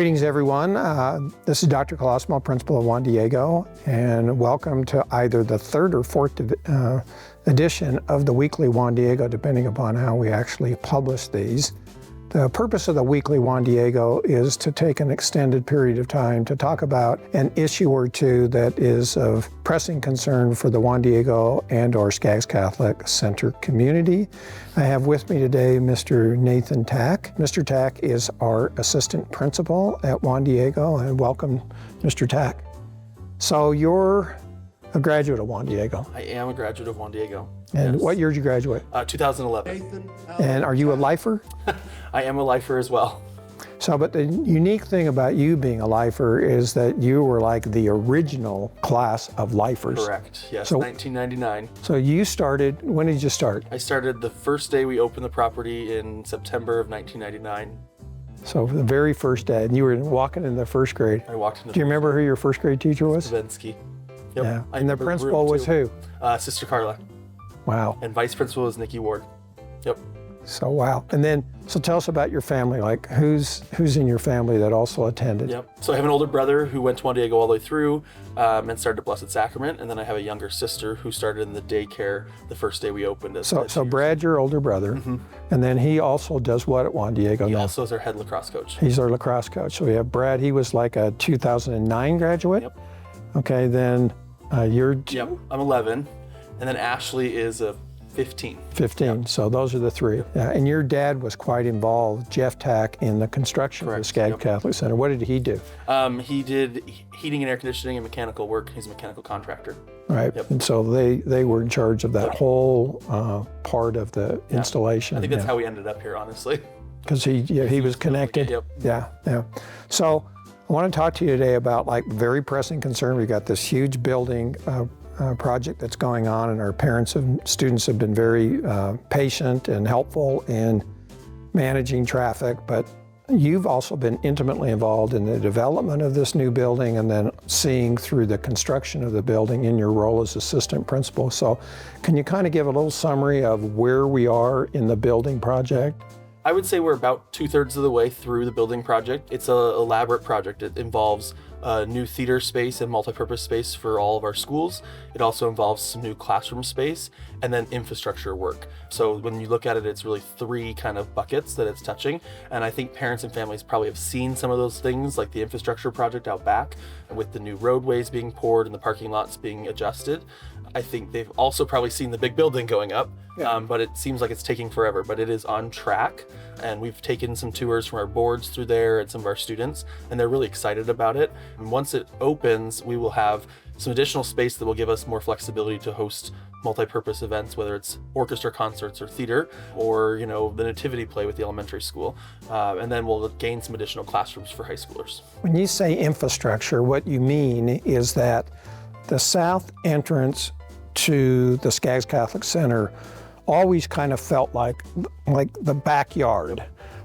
Greetings, everyone. This is Dr. Colosimo, Principal of Juan Diego, and welcome to either the third or fourth edition of the Weekly Juan Diego, depending upon how we actually publish these. The purpose of the Weekly Juan Diego is to take an extended period of time to talk about an issue or two that is of pressing concern for the Juan Diego and or Skaggs Catholic Center community. I have with me today Mr. Nathan Tack. Mr. Tack is our assistant principal at Juan Diego, and welcome, Mr. Tack. So you're a graduate of Juan Diego. I am a graduate of Juan Diego. And yes. What year did you graduate? 2011. And are you a lifer? I am a lifer as well. So, but the unique thing about you being a lifer is that you were like the original class of lifers. Correct, yes, So, 1999. So you started, when did you start? I started the first day we opened the property in September of 1999. So the very first day, and you were walking in the first grade. I walked into. Do you remember who your first grade teacher was? Zavensky. Yep. Yeah, I and the remember principal room was two. who? Sister Carla. Wow. And vice principal was Nikki Ward. Yep. So wow. And then, so tell us about your family, like who's in your family that also attended? Yep. So I have an older brother who went to Juan Diego all the way through and started at Blessed Sacrament, and then I have a younger sister who started in the daycare the first day we opened it. So Brad, your older brother, and then he also does what at Juan Diego He now? also is our head lacrosse coach. He's our lacrosse coach. So we have Brad, he was like a 2009 graduate? Yep. Okay, then you're... Yep, I'm 11, and then Ashley is a 15. 15, Yep. So those are the three. Yeah, and your dad was quite involved, Jeff Tack, in the construction of the Skaggs Catholic Center. What did he do? He did heating and air conditioning and mechanical work. He's a mechanical contractor. Right, Yep. and so they were in charge of that whole part of the installation. I think that's how we ended up here, honestly. Because he was connected. Yep. Yeah. So I want to talk to you today about like very pressing concern. We've got this huge building project that's going on, and our parents and students have been very patient and helpful in managing traffic, but you've also been intimately involved in the development of this new building and then seeing through the construction of the building in your role as assistant principal. So can you kind of give a little summary of where we are in the building project? I would say we're about 2/3 of the way through the building project. It's an elaborate project. It involves new theater space and multi-purpose space for all of our schools. It also involves some new classroom space and then infrastructure work. So when you look at it, it's really three kind of buckets that it's touching. And I think parents and families probably have seen some of those things, like the infrastructure project out back with the new roadways being poured and the parking lots being adjusted. I think they've also probably seen the big building going up, but it seems like it's taking forever, but it is on track. And we've taken some tours from our boards through there and some of our students, and they're really excited about it. And once it opens, we will have some additional space that will give us more flexibility to host multi-purpose events, whether it's orchestra concerts or theater, or the nativity play with the elementary school. And then we'll gain some additional classrooms for high schoolers. When you say infrastructure, what you mean is that the south entrance to the Skaggs Catholic Center always kind of felt like the backyard.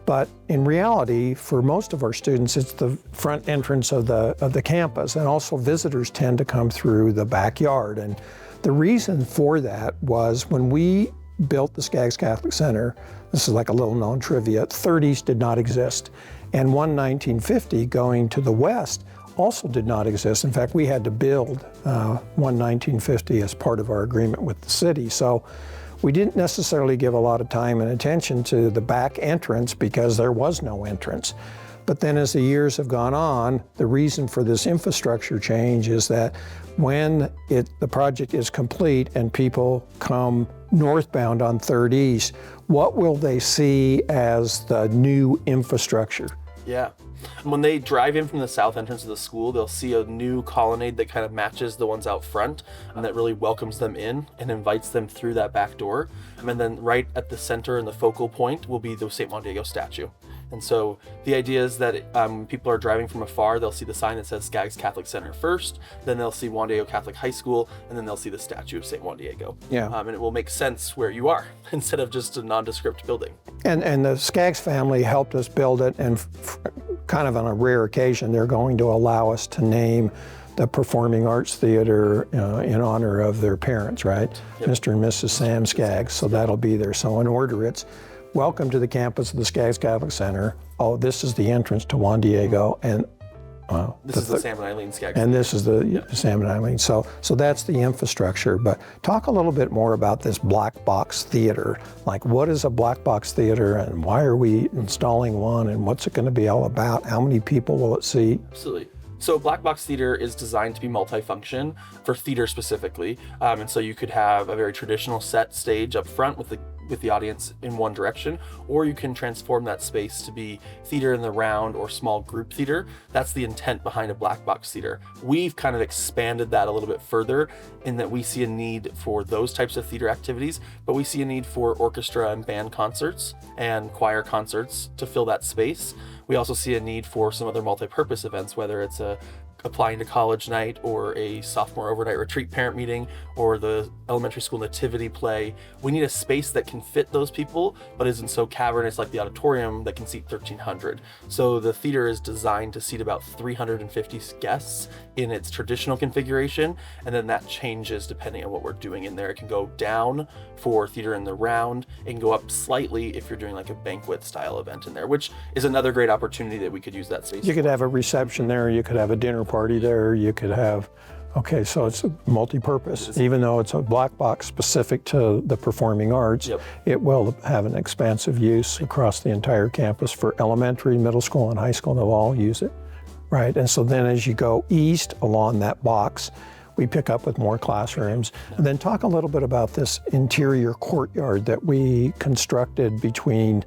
But in reality, for most of our students, it's the front entrance of the campus, and also visitors tend to come through the backyard. And the reason for that was when we built the Skaggs Catholic Center, this is like a little known trivia, 30s did not exist. And 1950 going to the west also did not exist. In fact, we had to build 1950 as part of our agreement with the city. So we didn't necessarily give a lot of time and attention to the back entrance because there was no entrance. But then as the years have gone on, the reason for this infrastructure change is that when the project is complete and people come northbound on 3rd East, what will they see as the new infrastructure? Yeah. When they drive in from the south entrance of the school, they'll see a new colonnade that kind of matches the ones out front, and that really welcomes them in and invites them through that back door. And then right at the center and the focal point will be the Saint Juan Diego statue. And so the idea is that when people are driving from afar, they'll see the sign that says Skaggs Catholic Center first, then they'll see Juan Diego Catholic High School, and then they'll see the statue of Saint Juan Diego. Yeah. And it will make sense where you are instead of just a nondescript building. And the Skaggs family helped us build it, and kind of on a rare occasion, they're going to allow us to name the Performing Arts Theater in honor of their parents, right? Yep. Mr. and Mrs. Sam Skaggs, so that'll be there. So in order, it's welcome to the campus of the Skaggs Catholic Center. Oh, this is the entrance to Juan Diego, and this is the Sam and Eileen Skaggs. And this is the Sam and Eileen. So that's the infrastructure. But talk a little bit more about this black box theater. Like, what is a black box theater, and why are we installing one, and what's it going to be all about? How many people will it seat? Absolutely. So black box theater is designed to be multifunction for theater specifically. And so you could have a very traditional set stage up front with the audience in one direction, or you can transform that space to be theater in the round or small group theater. That's the intent behind a black box theater. We've kind of expanded that a little bit further in that we see a need for those types of theater activities, but we see a need for orchestra and band concerts and choir concerts to fill that space. We also see a need for some other multi-purpose events, whether it's applying to college night or a sophomore overnight retreat parent meeting or the elementary school nativity play. We need a space that can fit those people, but isn't so cavernous like the auditorium that can seat 1,300. So the theater is designed to seat about 350 guests in its traditional configuration, and then that changes depending on what we're doing in there. It can go down for theater in the round and go up slightly if you're doing like a banquet style event in there, which is another great opportunity that we could use that space. You could have a reception there, you could have a dinner party there, you could have, okay, so it's multi-purpose. Even though it's a black box specific to the performing arts, it will have an expansive use across the entire campus for elementary, middle school, and high school. They'll all use it, right? And so then as you go east along that box, we pick up with more classrooms. And then talk a little bit about this interior courtyard that we constructed between,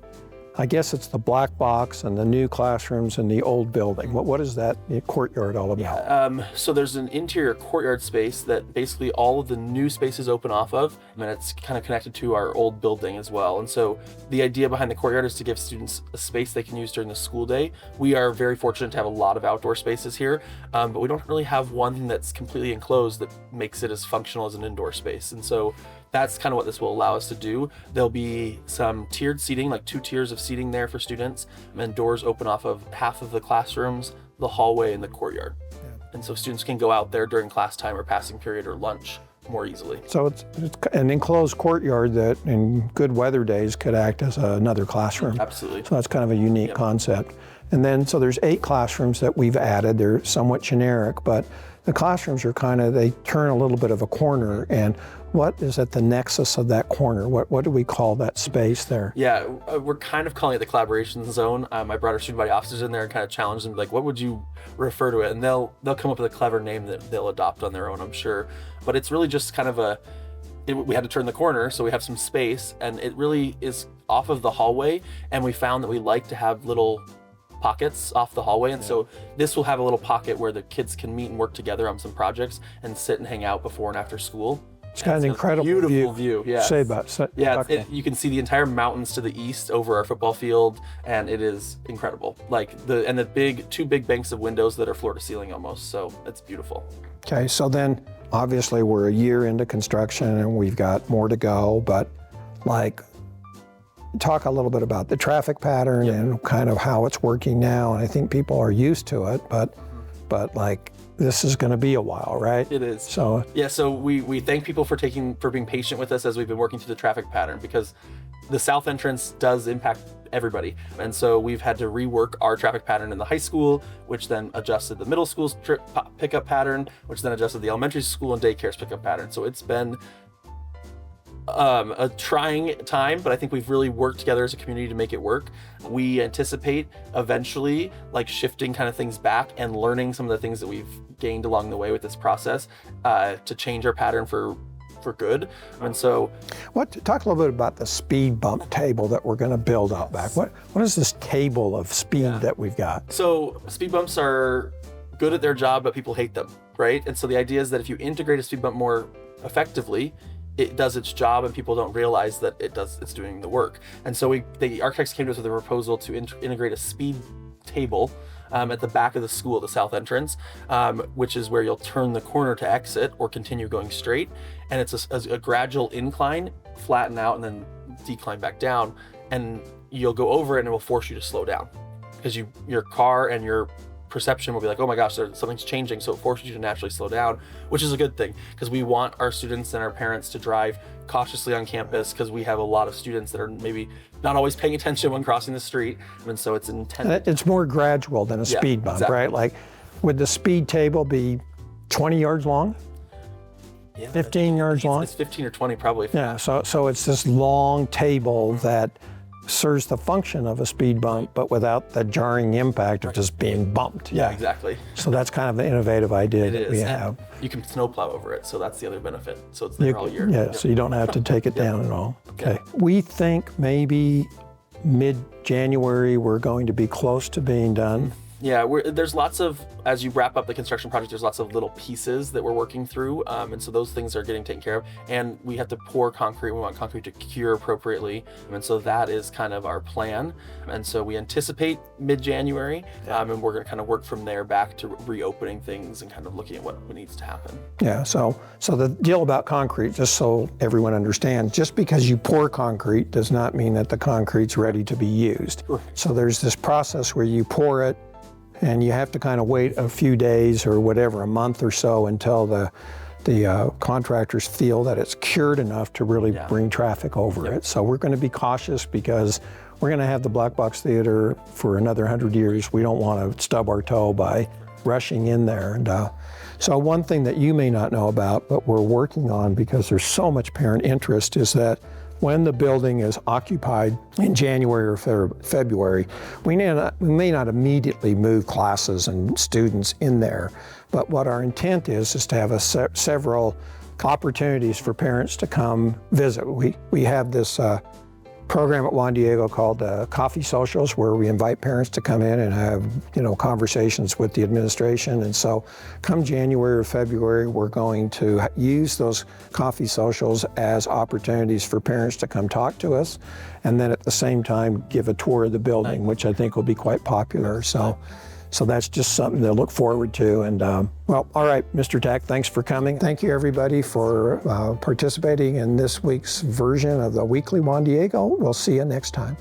I guess it's the black box and the new classrooms and the old building. What is that courtyard all about? So there's an interior courtyard space that basically all of the new spaces open off of, and it's kind of connected to our old building as well. And so the idea behind the courtyard is to give students a space they can use during the school day. We are very fortunate to have a lot of outdoor spaces here, but we don't really have one that's completely enclosed that makes it as functional as an indoor space. And so that's kind of what this will allow us to do. There'll be some tiered seating, like 2 tiers of seating there for students, and doors open off of half of the classrooms, the hallway, and the courtyard. And so students can go out there during class time or passing period or lunch more easily. So it's an enclosed courtyard that in good weather days could act as another classroom. Absolutely. So that's kind of a unique concept. And then, so there's 8 classrooms that we've added. They're somewhat generic, but the classrooms are they turn a little bit of a corner. And what is at the nexus of that corner? What do we call that space there? Yeah, we're kind of calling it the collaboration zone. I brought our student body officers in there and kind of challenged them, like, what would you refer to it? And they'll come up with a clever name that they'll adopt on their own, I'm sure. But it's really just kind of we had to turn the corner, so we have some space, and it really is off of the hallway. And we found that we like to have little pockets off the hallway, and so this will have a little pocket where the kids can meet and work together on some projects and sit and hang out before and after school. It's got an incredible beautiful view. Yeah. Say about it. Yeah, you can see the entire mountains to the east over our football field, and it is incredible. Like the 2 big banks of windows that are floor to ceiling almost. So it's beautiful. Okay, so then obviously we're a year into construction and we've got more to go, but like, talk a little bit about the traffic pattern and kind of how it's working now. And I think people are used to it, but like, this is going to be a while, right? It is. So so we thank people for being patient with us as we've been working through the traffic pattern, because the south entrance does impact everybody. And so we've had to rework our traffic pattern in the high school, which then adjusted the middle school's pickup pattern, which then adjusted the elementary school and daycare's pickup pattern. So it's been a trying time, but I think we've really worked together as a community to make it work. We anticipate eventually like shifting kind of things back and learning some of the things that we've gained along the way with this process to change our pattern for good. And so talk a little bit about the speed bump table that we're going to build out back. What is this table of speed that we've got? So speed bumps are good at their job, but people hate them, right? And so the idea is that if you integrate a speed bump more effectively, it does its job and people don't realize that it's doing the work. And so the architects came to us with a proposal to integrate a speed table at the back of the school, the south entrance, which is where you'll turn the corner to exit or continue going straight. And it's a gradual incline, flatten out, and then decline back down. And you'll go over it and it will force you to slow down because your car and your perception will be like, oh my gosh, something's changing, so it forces you to naturally slow down, which is a good thing, because we want our students and our parents to drive cautiously on campus, because we have a lot of students that are maybe not always paying attention when crossing the street, and so it's intended. It's more gradual than a speed bump, exactly. right? Like, would the speed table be 20 yards long? Yeah, 15 yards long? It's 15 or 20 probably. Yeah, so it's this long table that serves the function of a speed bump, but without the jarring impact of just being bumped. Yeah, exactly. So that's kind of an innovative idea that we And have. you can snowplow over it, so that's the other benefit. So it's there all year. Yeah, so you don't have to take it down at all. Okay. We think maybe mid-January we're going to be close to being done. Yeah, there's lots of, as you wrap up the construction project, there's lots of little pieces that we're working through, and so those things are getting taken care of. And we have to pour concrete. We want concrete to cure appropriately, and so that is kind of our plan. And so we anticipate mid-January, and we're going to kind of work from there back to reopening things and kind of looking at what needs to happen. Yeah, so the deal about concrete, just so everyone understands, just because you pour concrete does not mean that the concrete's ready to be used. Right. So there's this process where you pour it, and you have to kind of wait a few days or whatever, a month or so, until the contractors feel that it's cured enough to really bring traffic over it. So we're going to be cautious, because we're going to have the Black Box Theater for another 100 years. We don't want to stub our toe by rushing in there. And so one thing that you may not know about, but we're working on because there's so much parent interest, is that when the building is occupied in January or February, we may not immediately move classes and students in there, but what our intent is to have several opportunities for parents to come visit. We have this program at Juan Diego called Coffee Socials, where we invite parents to come in and have conversations with the administration. And so come January or February, we're going to use those coffee socials as opportunities for parents to come talk to us, and then at the same time give a tour of the building, which I think will be quite popular. So that's just something to look forward to. And well, all right, Mr. Tack, thanks for coming. Thank you, everybody, for participating in this week's version of the Weekly Juan Diego. We'll see you next time.